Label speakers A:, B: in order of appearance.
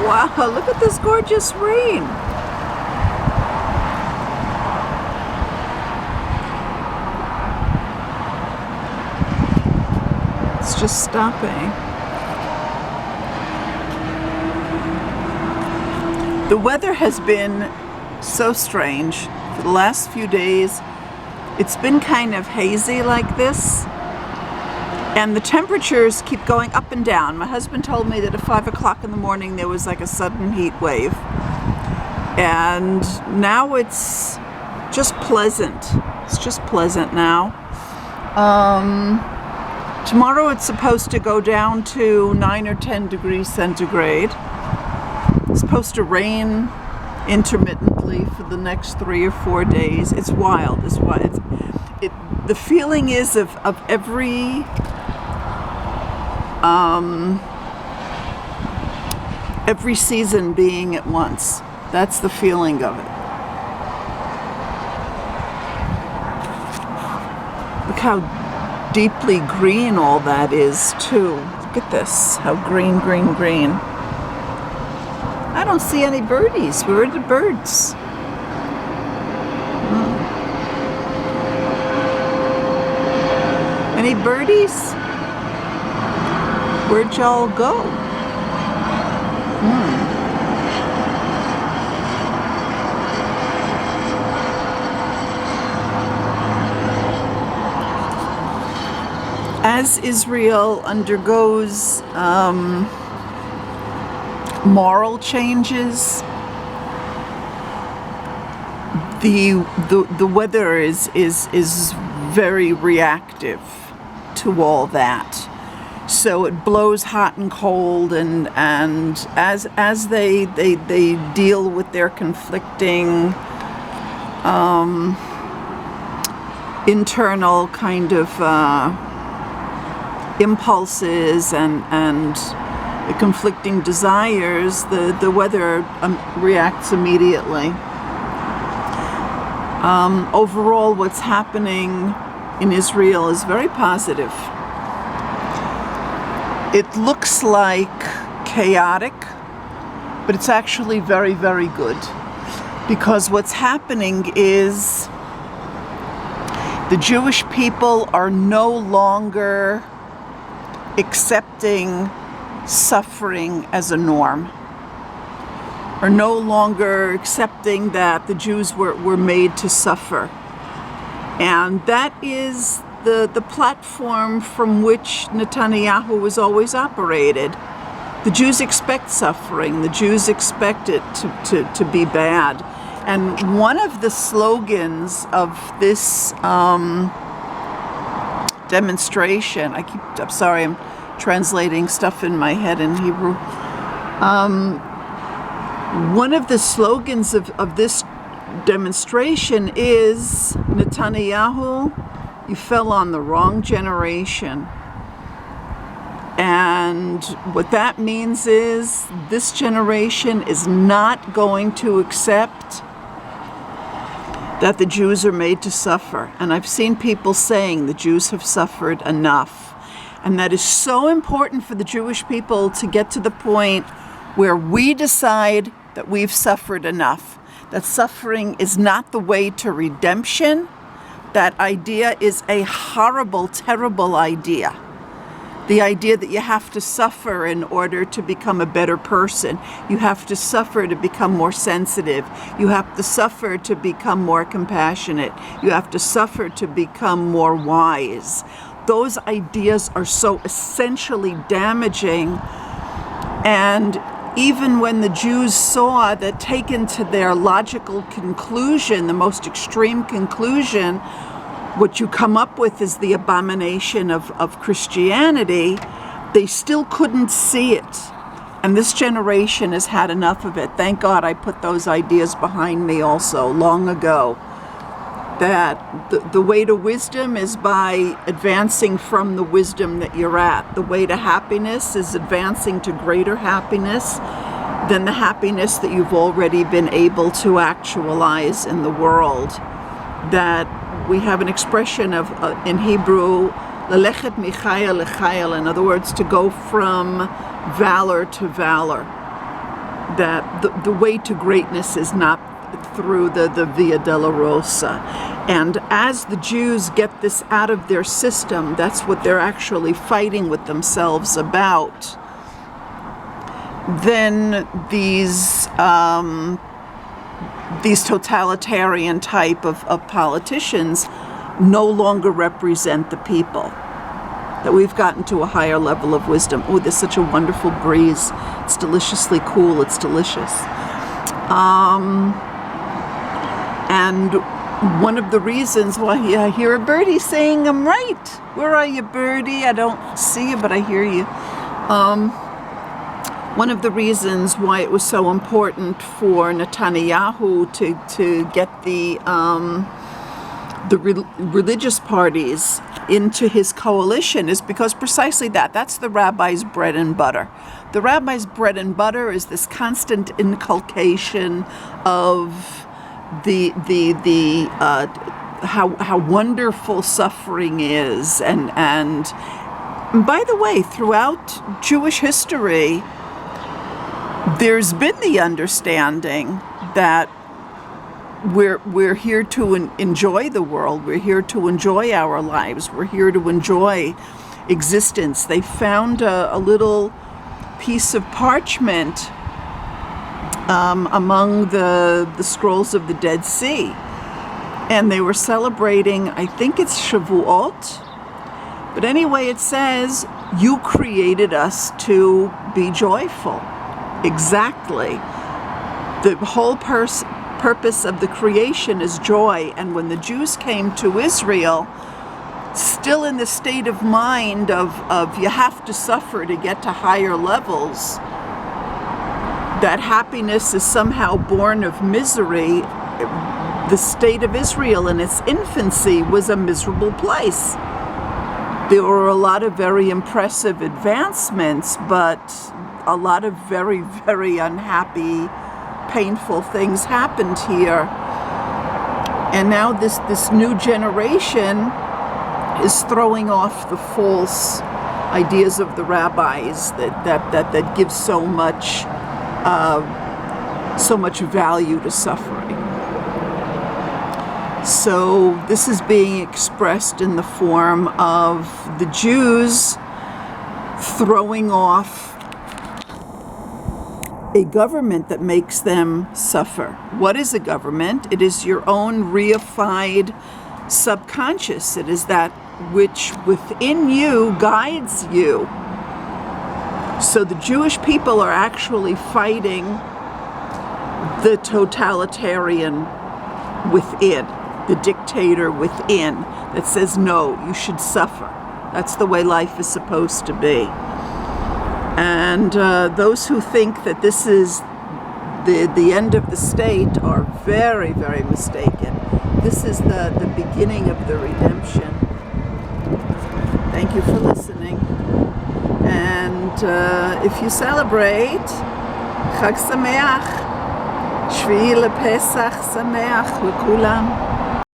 A: Wow, look at this gorgeous rain. It's just stopping. The weather has been so strange for the last few days. It's been kind of hazy like this, and the temperatures keep going up and down. My husband told me that at 5 o'clock in the morning there was like a sudden heat wave, and now it's just pleasant. It's just pleasant now. Tomorrow it's supposed to go down to 9 or 10 degrees centigrade. It's supposed to rain intermittently for the next 3 or 4 days. It's wild. It's wild. The feeling is of every season being at once. That's the feeling of it. Look how deeply green all that is too. Look at this, how green, green, green. I don't see any birdies. Where are the birds? Any birdies? Where'd y'all go? As Israel undergoes moral changes, the weather is very reactive to all that. So it blows hot and cold, and as they deal with their conflicting internal kind of impulses and conflicting desires, the weather reacts immediately. Overall, what's happening in Israel is very positive. It looks like chaotic, but it's actually very, very good, because what's happening is the Jewish people are no longer accepting suffering as a norm, are no longer accepting that the Jews were made to suffer. And that is the platform from which Netanyahu was always operated. The Jews expect suffering. The Jews expect it to be bad. And one of the slogans of this demonstration, I'm sorry, I'm translating stuff in my head in Hebrew. One of the slogans of this demonstration is, Netanyahu, you fell on the wrong generation. And what that means is this generation is not going to accept that the Jews are made to suffer. And I've seen people saying the Jews have suffered enough. And that is so important for the Jewish people to get to the point where we decide that we've suffered enough. That suffering is not the way to redemption. That idea is a horrible, terrible idea. The idea that you have to suffer in order to become a better person. You have to suffer to become more sensitive. You have to suffer to become more compassionate. You have to suffer to become more wise. Those ideas are so essentially damaging. And even when the Jews saw that, taken to their logical conclusion, the most extreme conclusion, what you come up with is the abomination of Christianity, they still couldn't see it. And this generation has had enough of it. Thank God I put those ideas behind me also long ago. That the way to wisdom is by advancing from the wisdom that you're at. The way to happiness is advancing to greater happiness than the happiness that you've already been able to actualize in the world. That we have an expression of in Hebrew, "Lelechet michaya lechayel," in other words, to go from valor to valor. that the way to greatness is not through the Via Dolorosa. And as the Jews get this out of their system, that's what they're actually fighting with themselves about. Then these totalitarian type of politicians no longer represent the people. That we've gotten to a higher level of wisdom. Oh, there's such a wonderful breeze. It's deliciously cool. It's delicious. And one of the reasons why I hear a birdie saying I'm right. Where are you, birdie? I don't see you, but I hear you. One of the reasons why it was so important for Netanyahu to get the religious parties into his coalition is because precisely that's the rabbi's bread and butter. The rabbi's bread and butter is this constant inculcation of how wonderful suffering is, and by the way, throughout Jewish history, there's been the understanding that we're here to enjoy the world. We're here to enjoy our lives. We're here to enjoy existence. They found a little piece of parchment among the scrolls of the Dead Sea, and they were celebrating, I think it's Shavuot, but anyway, it says, "You created us to be joyful." Exactly. The whole purpose of the creation is joy. And when the Jews came to Israel, still in the state of mind of you have to suffer to get to higher levels, that happiness is somehow born of misery. The state of Israel in its infancy was a miserable place. There were a lot of very impressive advancements, but a lot of very, very unhappy, painful things happened here. And now this new generation is throwing off the false ideas of the rabbis that give so much value to suffering. So this is being expressed in the form of the Jews throwing off a government that makes them suffer. What is a government? It is your own reified subconscious. It is that which within you guides you. So the Jewish people are actually fighting the totalitarian within, the dictator within that says, no, you should suffer. That's the way life is supposed to be. And those who think that this is the end of the state are very, very mistaken. This is the beginning of the redemption. Thank you for listening. And if you celebrate, Chag Sameach, Shvi'i LePesach Sameach, L'kulam.